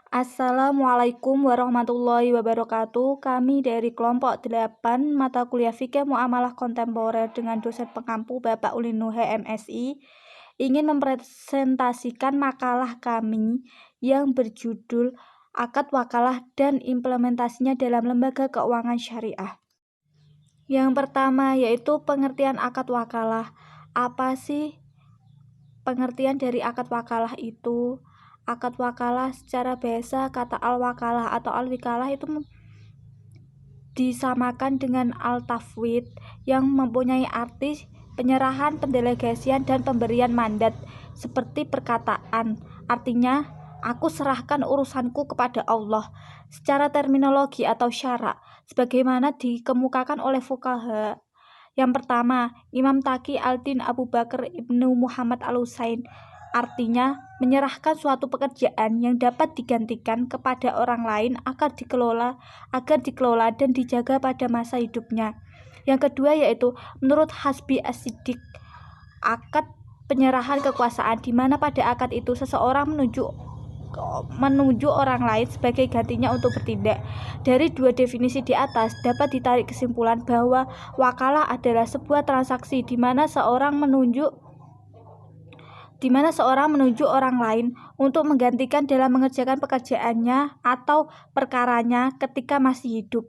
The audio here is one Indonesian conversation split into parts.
Assalamualaikum warahmatullahi wabarakatuh. Kami dari kelompok 8 mata kuliah Fikih Muamalah Kontemporer dengan dosen pengampu Bapak Ulin Nuhe MSI ingin mempresentasikan makalah kami yang berjudul Akad Wakalah dan Implementasinya dalam Lembaga Keuangan Syariah. Yang pertama yaitu pengertian akad wakalah. Apa sih pengertian dari akad wakalah itu? Akad wakalah secara bahasa kata al-wakalah atau al-wikalah itu disamakan dengan al-tafwid yang mempunyai arti penyerahan, pendelegasian, dan pemberian mandat seperti perkataan. Artinya, aku serahkan urusanku kepada Allah secara terminologi atau syarak sebagaimana dikemukakan oleh fuqaha. Yang pertama, Imam Taqi Al-Din Abu Bakar Ibnu Muhammad Al-Husain. Artinya, menyerahkan suatu pekerjaan yang dapat digantikan kepada orang lain agar dikelola dan dijaga pada masa hidupnya. Yang kedua yaitu menurut Hasbi As-Siddiq, akad penyerahan kekuasaan, di mana pada akad itu seseorang menuju orang lain sebagai gantinya untuk bertindak. Dari dua definisi di atas dapat ditarik kesimpulan bahwa wakalah adalah sebuah transaksi di mana seorang menuju orang lain untuk menggantikan dalam mengerjakan pekerjaannya atau perkaranya ketika masih hidup.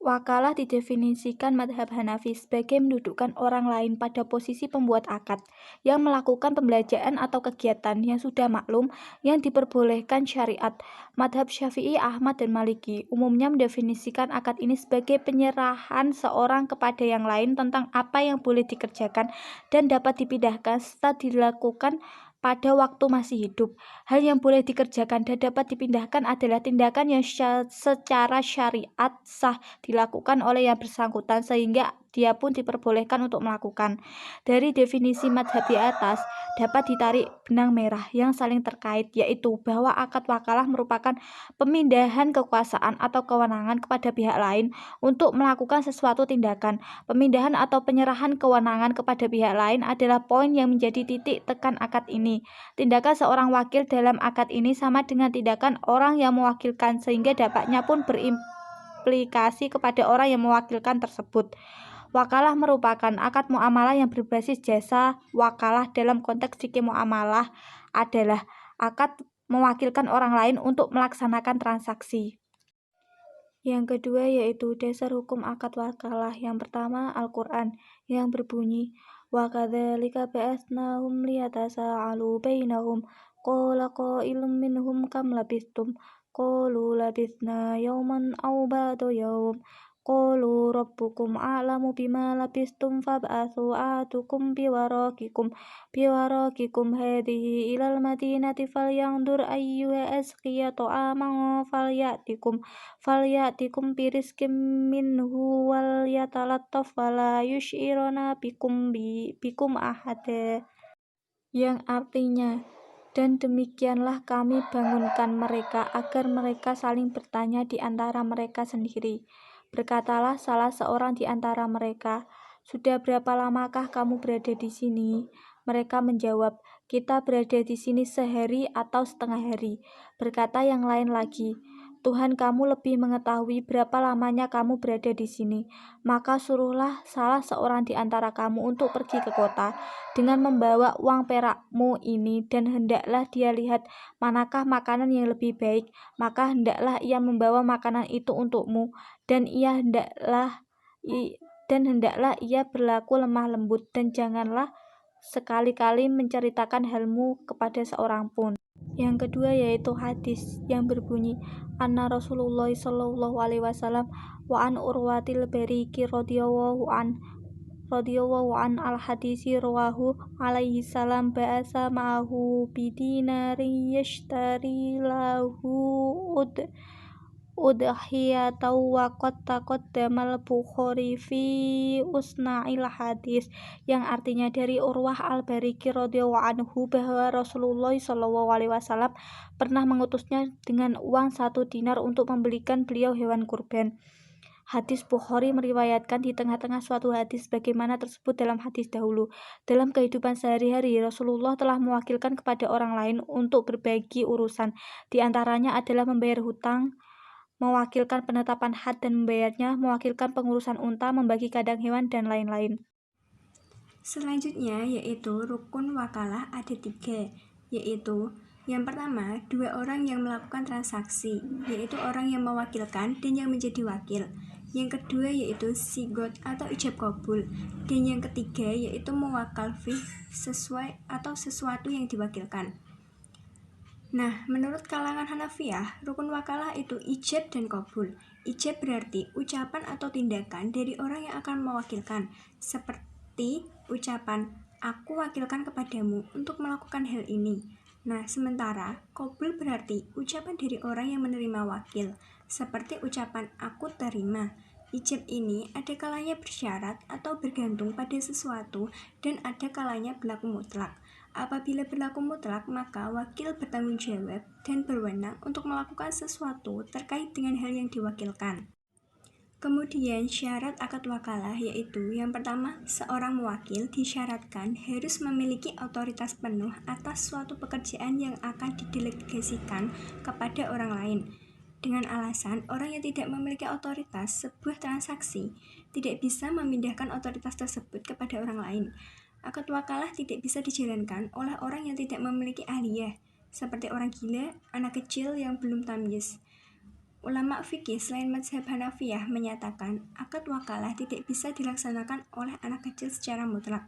Wakalah didefinisikan madhab Hanafi sebagai mendudukkan orang lain pada posisi pembuat akad yang melakukan pembelajaran atau kegiatan yang sudah maklum yang diperbolehkan syariat. Madhab Syafi'i, Ahmad, dan Maliki umumnya mendefinisikan akad ini sebagai penyerahan seorang kepada yang lain tentang apa yang boleh dikerjakan dan dapat dipindahkan serta dilakukan pada waktu masih hidup. Hal yang boleh dikerjakan dan dapat dipindahkan adalah tindakan yang secara syariat sah dilakukan oleh yang bersangkutan sehingga dia pun diperbolehkan untuk melakukan. Dari definisi madhab di atas dapat ditarik benang merah yang saling terkait, yaitu bahwa akad wakalah merupakan pemindahan kekuasaan atau kewenangan kepada pihak lain untuk melakukan sesuatu tindakan. Pemindahan atau penyerahan kewenangan kepada pihak lain adalah poin yang menjadi titik tekan akad ini. Tindakan seorang wakil dalam akad ini sama dengan tindakan orang yang mewakilkan sehingga dampaknya pun berimplikasi kepada orang yang mewakilkan tersebut. Wakalah merupakan akad muamalah yang berbasis jasa. Wakalah dalam konteks fikih muamalah adalah akad mewakilkan orang lain untuk melaksanakan transaksi. Yang kedua yaitu dasar hukum akad wakalah. Yang pertama Al-Quran yang berbunyi wa kadzalika ba'atsnahum liyatasaalu bainahum qala qailum minhum kam labistum qalu labisna yawman aw ba'da yawm qalu rabbukum a'lamu bima labistum fab'atsu ahadakum biwaraqikum hadhihi ilal madinati falyandur ayyuha azkiya ta'aman falyatikum birizqim minhu wal yatalattaf wala yushiruna bikum ahada. Yang artinya, dan demikianlah kami bangunkan mereka agar mereka saling bertanya di antara mereka sendiri. Berkatalah salah seorang di antara mereka, sudah berapa lamakah kamu berada di sini? Mereka menjawab, kita berada di sini sehari atau setengah hari. Berkata yang lain lagi, Tuhan kamu lebih mengetahui berapa lamanya kamu berada di sini. Maka suruhlah salah seorang di antara kamu untuk pergi ke kota dengan membawa uang perakmu ini, dan hendaklah dia lihat manakah makanan yang lebih baik, maka hendaklah ia membawa makanan itu untukmu, dan hendaklah ia berlaku lemah lembut, dan janganlah sekali-kali menceritakan halmu kepada seorang pun. Yang kedua yaitu hadis yang berbunyi anna Rasulullah sallallahu alaihi wasallam wa an Urwatil Bariki radhiyallahu an al-hadisi rawahu alaihi salam ba'asa ma'ahu bidinarin yashtari lahu udhiyatan wa qad taqaddamal Bukhari fi usna'il hadis, yang artinya dari Urwah al-Bariki radhiyallahu anhu bahwa Rasulullah sallallahu alaihi wasallam pernah mengutusnya dengan uang 1 dinar untuk membelikan beliau hewan kurban. Hadis Bukhari meriwayatkan di tengah-tengah suatu hadis bagaimana tersebut dalam hadis dahulu. Dalam kehidupan sehari-hari, Rasulullah telah mewakilkan kepada orang lain untuk berbagi urusan. Di antaranya adalah membayar hutang, mewakilkan penetapan had dan membayarnya, mewakilkan pengurusan unta, membagi kandang hewan, dan lain-lain. Selanjutnya yaitu rukun wakalah ada 3, yaitu yang pertama, 2 orang yang melakukan transaksi, yaitu orang yang mewakilkan dan yang menjadi wakil. Yang kedua yaitu sigot atau ijab kabul, dan yang ketiga yaitu mewakal fih sesuai atau sesuatu yang diwakilkan. Nah, menurut kalangan Hanafiyah, rukun wakalah itu ijab dan kabul. Ijab berarti ucapan atau tindakan dari orang yang akan mewakilkan, seperti ucapan, aku wakilkan kepadamu untuk melakukan hal ini. Nah, sementara kabul berarti ucapan dari orang yang menerima wakil, seperti ucapan aku terima. Ijab ini ada kalanya bersyarat atau bergantung pada sesuatu dan ada kalanya berlaku mutlak. Apabila berlaku mutlak, maka wakil bertanggung jawab dan berwenang untuk melakukan sesuatu terkait dengan hal yang diwakilkan. Kemudian syarat akad wakalah yaitu yang pertama, seorang mewakil disyaratkan harus memiliki otoritas penuh atas suatu pekerjaan yang akan didelegasikan kepada orang lain. Dengan alasan orang yang tidak memiliki otoritas sebuah transaksi tidak bisa memindahkan otoritas tersebut kepada orang lain. Akad wakalah tidak bisa dijalankan oleh orang yang tidak memiliki ahliyah, seperti orang gila, anak kecil yang belum tamyiz. Ulama fikih selain mazhab Hanafiyah menyatakan akad wakalah tidak bisa dilaksanakan oleh anak kecil secara mutlak.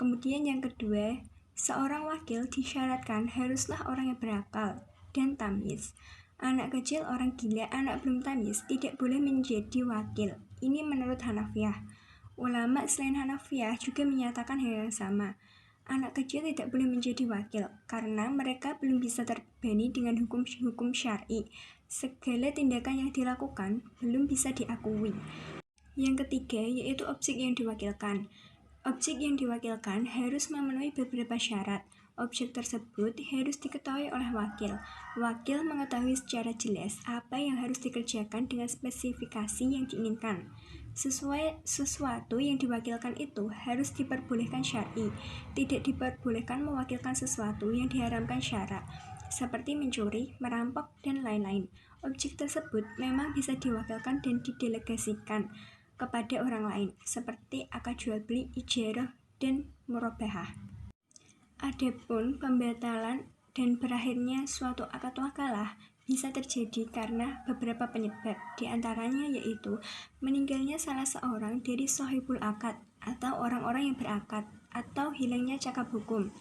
Kemudian yang kedua, seorang wakil disyaratkan haruslah orang yang berakal dan tamyiz. Anak kecil, orang gila, anak belum tamyiz tidak boleh menjadi wakil. Ini menurut Hanafiyah. Ulama selain Hanafiyah juga menyatakan hal yang sama. Anak kecil tidak boleh menjadi wakil karena mereka belum bisa terbebani dengan hukum-hukum syar'i. Segala tindakan yang dilakukan belum bisa diakui. Yang ketiga yaitu objek yang diwakilkan. Objek yang diwakilkan harus memenuhi beberapa syarat. Objek tersebut harus diketahui oleh wakil. Wakil mengetahui secara jelas apa yang harus dikerjakan dengan spesifikasi yang diinginkan. Sesuatu yang diwakilkan itu harus diperbolehkan syar'i. Tidak diperbolehkan mewakilkan sesuatu yang diharamkan syara, seperti mencuri, merampok, dan lain-lain. Objek tersebut memang bisa diwakilkan dan didelegasikan kepada orang lain, seperti akad jual beli, ijarah, dan murabahah. Adapun pembatalan dan berakhirnya suatu akad wakalah bisa terjadi karena beberapa penyebab, di antaranya yaitu meninggalnya salah seorang dari shahibul akad atau orang-orang yang berakad, atau hilangnya cakap hukum.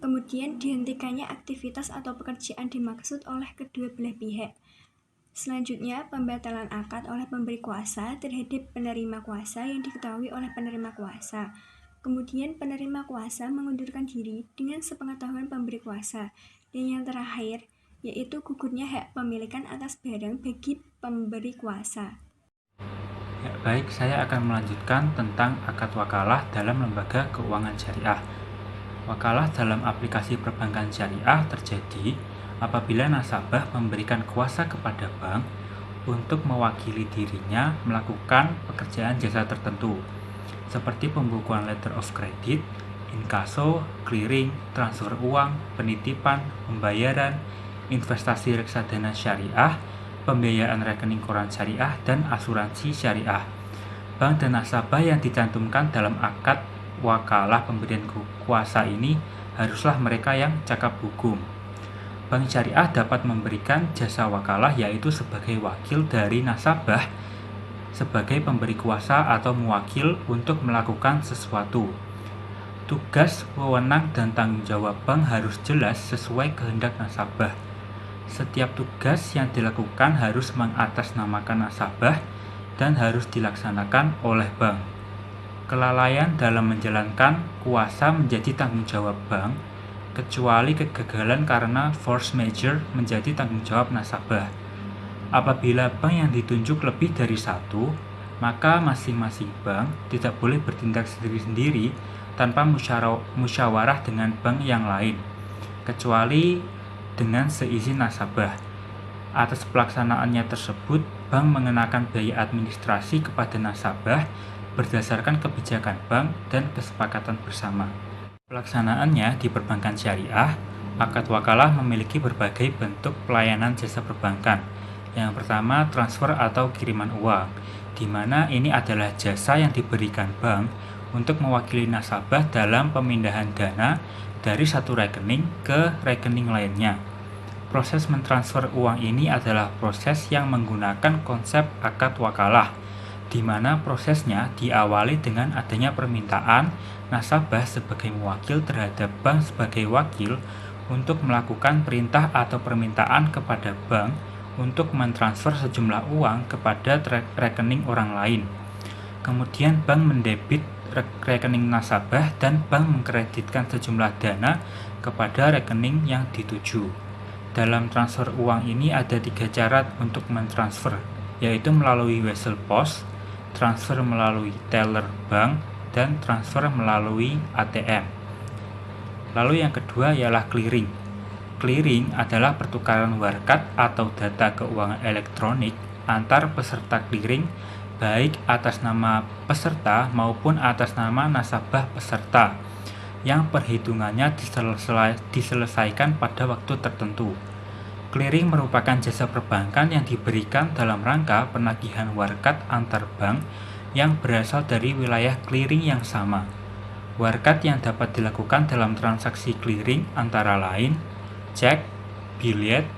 Kemudian dihentikannya aktivitas atau pekerjaan dimaksud oleh kedua belah pihak. Selanjutnya, pembatalan akad oleh pemberi kuasa terhadap penerima kuasa yang diketahui oleh penerima kuasa. Kemudian penerima kuasa mengundurkan diri dengan sepengetahuan pemberi kuasa. Dan yang terakhir, yaitu gugurnya hak pemilikan atas barang bagi pemberi kuasa. Ya, baik, saya akan melanjutkan tentang akad wakalah dalam lembaga keuangan syariah. Wakalah dalam aplikasi perbankan syariah terjadi apabila nasabah memberikan kuasa kepada bank untuk mewakili dirinya melakukan pekerjaan jasa tertentu, seperti pembukuan letter of credit, inkaso, clearing, transfer uang, penitipan, pembayaran, investasi reksadana syariah, pembiayaan rekening koran syariah, dan asuransi syariah. Bank dan nasabah yang dicantumkan dalam akad wakalah pemberian kuasa ini haruslah mereka yang cakap hukum. Bank syariah dapat memberikan jasa wakalah yaitu sebagai wakil dari nasabah sebagai pemberi kuasa atau mewakil untuk melakukan sesuatu. Tugas, wewenang, dan tanggung jawab bank harus jelas sesuai kehendak nasabah. Setiap tugas yang dilakukan harus mengatasnamakan nasabah dan harus dilaksanakan oleh bank. Kelalaian dalam menjalankan kuasa menjadi tanggung jawab bank, kecuali kegagalan karena force majeure menjadi tanggung jawab nasabah. Apabila bank yang ditunjuk lebih dari satu, maka masing-masing bank tidak boleh bertindak sendiri-sendiri tanpa musyawarah dengan bank yang lain, kecuali dengan seizin nasabah. Atas pelaksanaannya tersebut, bank mengenakan biaya administrasi kepada nasabah berdasarkan kebijakan bank dan kesepakatan bersama. Pelaksanaannya di perbankan syariah, akad wakalah memiliki berbagai bentuk pelayanan jasa perbankan. Yang pertama, transfer atau kiriman uang, di mana ini adalah jasa yang diberikan bank untuk mewakili nasabah dalam pemindahan dana dari satu rekening ke rekening lainnya. Proses mentransfer uang ini adalah proses yang menggunakan konsep akad wakalah, di mana prosesnya diawali dengan adanya permintaan nasabah sebagai mewakil terhadap bank sebagai wakil untuk melakukan perintah atau permintaan kepada bank untuk mentransfer sejumlah uang kepada rekening orang lain. Kemudian bank mendebit rekening nasabah dan bank mengkreditkan sejumlah dana kepada rekening yang dituju. Dalam transfer uang ini ada 3 cara untuk mentransfer, yaitu melalui wesel pos, transfer melalui teller bank, dan transfer melalui ATM. Lalu yang kedua ialah clearing. Clearing adalah pertukaran warkat atau data keuangan elektronik antar peserta clearing, baik atas nama peserta maupun atas nama nasabah peserta, yang perhitungannya diselesaikan pada waktu tertentu. Clearing merupakan jasa perbankan yang diberikan dalam rangka penagihan warkat antar bank yang berasal dari wilayah clearing yang sama. Warkat yang dapat dilakukan dalam transaksi clearing antara lain cek, biliet,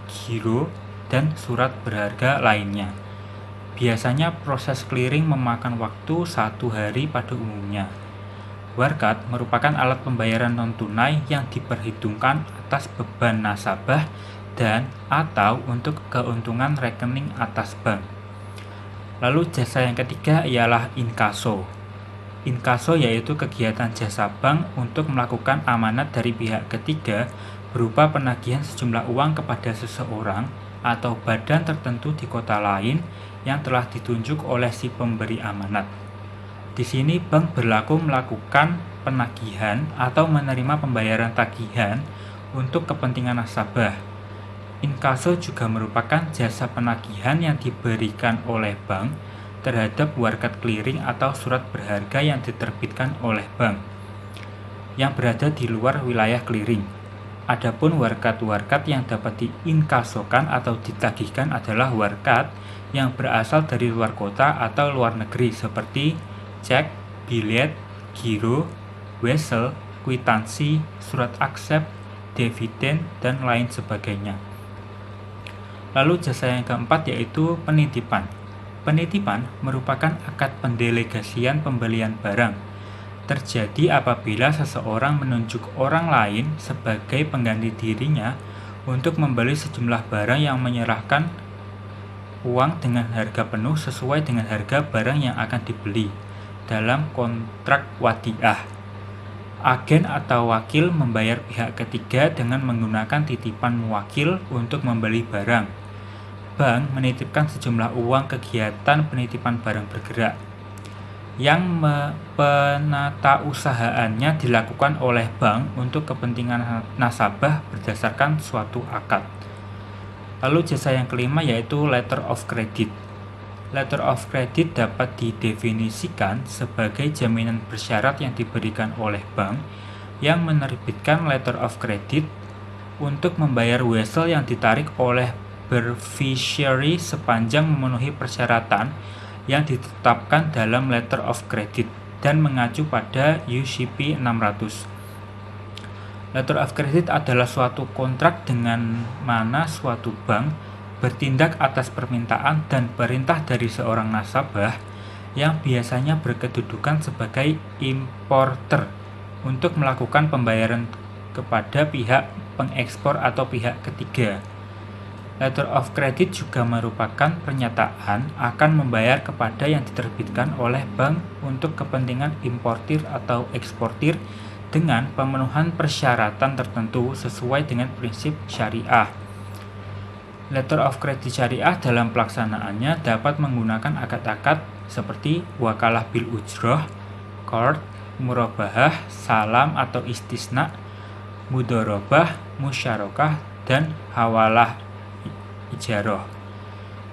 giro, dan surat berharga lainnya. Biasanya proses clearing memakan waktu 1 hari pada umumnya. Warkat merupakan alat pembayaran non-tunai yang diperhitungkan atas beban nasabah dan atau untuk keuntungan rekening atas bank. Lalu jasa yang ketiga ialah inkaso. Inkaso yaitu kegiatan jasa bank untuk melakukan amanat dari pihak ketiga berupa penagihan sejumlah uang kepada seseorang atau badan tertentu di kota lain yang telah ditunjuk oleh si pemberi amanat. Di sini bank berlaku melakukan penagihan atau menerima pembayaran tagihan untuk kepentingan nasabah. Inkaso juga merupakan jasa penagihan yang diberikan oleh bank terhadap warkat clearing atau surat berharga yang diterbitkan oleh bank yang berada di luar wilayah clearing. Adapun warkat-warkat yang dapat diinkasokan atau ditagihkan adalah warkat yang berasal dari luar kota atau luar negeri seperti cek, biliet, giro, wesel, kwitansi, surat aksep, dividen, dan lain sebagainya. Lalu jasa yang keempat yaitu penitipan. Penitipan merupakan akad pendelegasian pembelian barang. Terjadi apabila seseorang menunjuk orang lain sebagai pengganti dirinya untuk membeli sejumlah barang yang menyerahkan uang dengan harga penuh sesuai dengan harga barang yang akan dibeli dalam kontrak wadiah. Agen atau wakil membayar pihak ketiga dengan menggunakan titipan muwakil untuk membeli barang. Bank menitipkan sejumlah uang kegiatan penitipan barang bergerak yang penatausahaannya dilakukan oleh bank untuk kepentingan nasabah berdasarkan suatu akad. Lalu jasa yang kelima yaitu letter of credit. Letter of credit dapat didefinisikan sebagai jaminan bersyarat yang diberikan oleh bank yang menerbitkan letter of credit untuk membayar wesel yang ditarik oleh beneficiary sepanjang memenuhi persyaratan yang ditetapkan dalam letter of credit dan mengacu pada UCP 600. Letter of credit adalah suatu kontrak dengan mana suatu bank bertindak atas permintaan dan perintah dari seorang nasabah yang biasanya berkedudukan sebagai importer untuk melakukan pembayaran kepada pihak pengekspor atau pihak ketiga. Letter of credit juga merupakan pernyataan akan membayar kepada yang diterbitkan oleh bank untuk kepentingan importir atau eksportir dengan pemenuhan persyaratan tertentu sesuai dengan prinsip syariah. Letter of credit syariah dalam pelaksanaannya dapat menggunakan akad-akad seperti wakalah bil ujroh, qard, murabahah, salam atau istisna, mudorobah, musyarakah, dan hawalah ijaroh.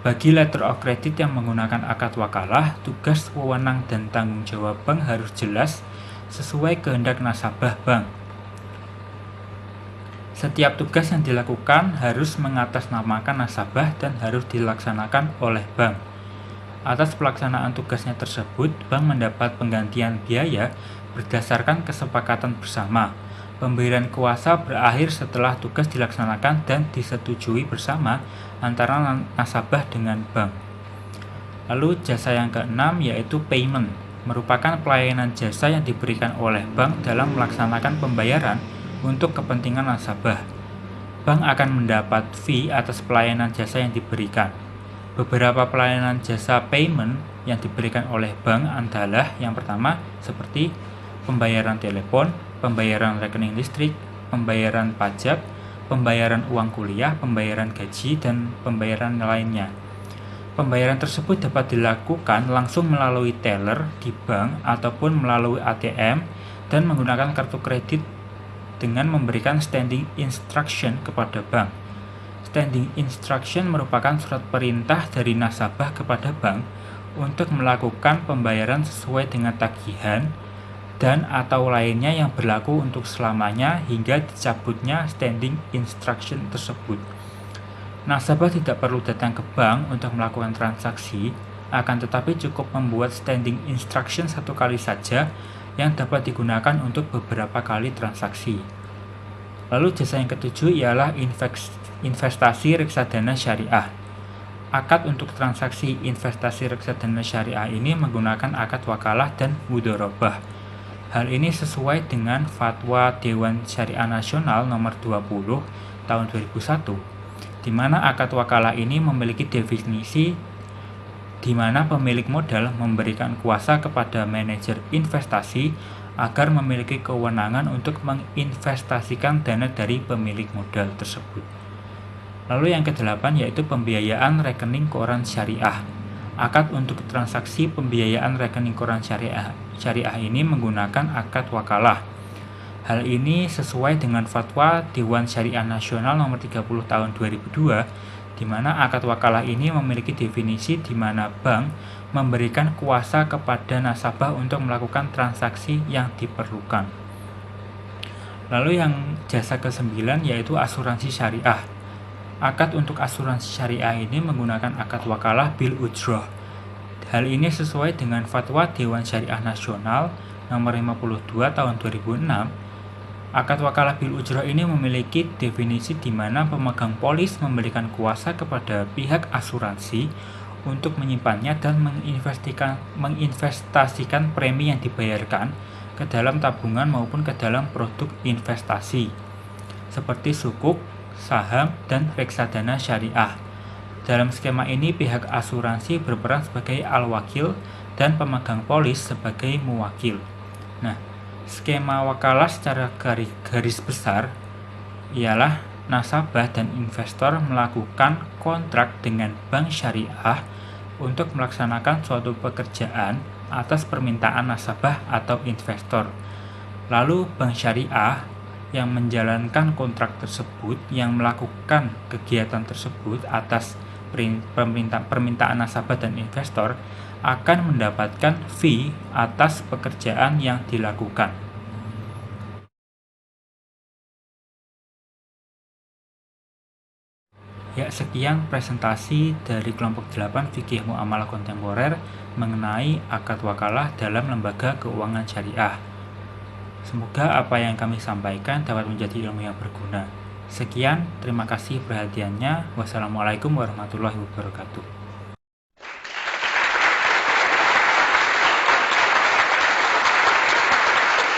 Bagi letter of credit yang menggunakan akad wakalah, tugas, wewenang, dan tanggung jawab bank harus jelas sesuai kehendak nasabah bank. Setiap tugas yang dilakukan harus mengatasnamakan nasabah dan harus dilaksanakan oleh bank. Atas pelaksanaan tugasnya tersebut, bank mendapat penggantian biaya berdasarkan kesepakatan bersama. Pemberian kuasa berakhir setelah tugas dilaksanakan dan disetujui bersama antara nasabah dengan bank. Lalu jasa yang keenam yaitu payment, merupakan pelayanan jasa yang diberikan oleh bank dalam melaksanakan pembayaran untuk kepentingan nasabah. Bank akan mendapat fee atas pelayanan jasa yang diberikan. Beberapa pelayanan jasa payment yang diberikan oleh bank adalah yang pertama seperti pembayaran telepon, pembayaran rekening listrik, pembayaran pajak, pembayaran uang kuliah, pembayaran gaji, dan pembayaran lainnya. Pembayaran tersebut dapat dilakukan langsung melalui teller di bank ataupun melalui ATM dan menggunakan kartu kredit dengan memberikan standing instruction kepada bank. Standing instruction merupakan surat perintah dari nasabah kepada bank untuk melakukan pembayaran sesuai dengan tagihan dan atau lainnya yang berlaku untuk selamanya hingga dicabutnya standing instruction tersebut. Nasabah tidak perlu datang ke bank untuk melakukan transaksi, akan tetapi cukup membuat standing instruction satu kali saja yang dapat digunakan untuk beberapa kali transaksi. Lalu jasa yang ketujuh ialah investasi reksadana syariah. Akad untuk transaksi investasi reksadana syariah ini menggunakan akad wakalah dan mudharabah. Hal ini sesuai dengan Fatwa Dewan Syariah Nasional nomor 20 tahun 2001, di mana akad wakalah ini memiliki definisi di mana pemilik modal memberikan kuasa kepada manajer investasi agar memiliki kewenangan untuk menginvestasikan dana dari pemilik modal tersebut. Lalu yang kedelapan yaitu pembiayaan rekening koran syariah. Akad untuk transaksi pembiayaan rekening koran syariah ini menggunakan akad wakalah. Hal ini sesuai dengan Fatwa Dewan Syariah Nasional nomor 30 tahun 2002, di mana akad wakalah ini memiliki definisi di mana bank memberikan kuasa kepada nasabah untuk melakukan transaksi yang diperlukan. Lalu yang jasa ke-9 yaitu asuransi syariah. Akad untuk asuransi syariah ini menggunakan akad wakalah bil ujroh. Hal ini sesuai dengan Fatwa Dewan Syariah Nasional nomor 52 tahun 2006. Akad wakalah bil ujroh ini memiliki definisi di mana pemegang polis memberikan kuasa kepada pihak asuransi untuk menyimpannya dan menginvestasikan premi yang dibayarkan ke dalam tabungan maupun ke dalam produk investasi seperti sukuk, saham, dan reksadana syariah. Dalam skema ini pihak asuransi berperan sebagai al-wakil dan pemegang polis sebagai muwakil. Nah, skema wakalah secara garis besar ialah nasabah dan investor melakukan kontrak dengan bank syariah untuk melaksanakan suatu pekerjaan atas permintaan nasabah atau investor. Lalu bank syariah yang menjalankan kontrak tersebut, yang melakukan kegiatan tersebut atas permintaan nasabah dan investor akan mendapatkan fee atas pekerjaan yang dilakukan. Ya, sekian presentasi dari kelompok 8 Fikih Muamalah Kontemporer mengenai akad wakalah dalam lembaga keuangan syariah. Semoga apa yang kami sampaikan dapat menjadi ilmu yang berguna. Sekian, terima kasih perhatiannya. Wassalamualaikum warahmatullahi wabarakatuh.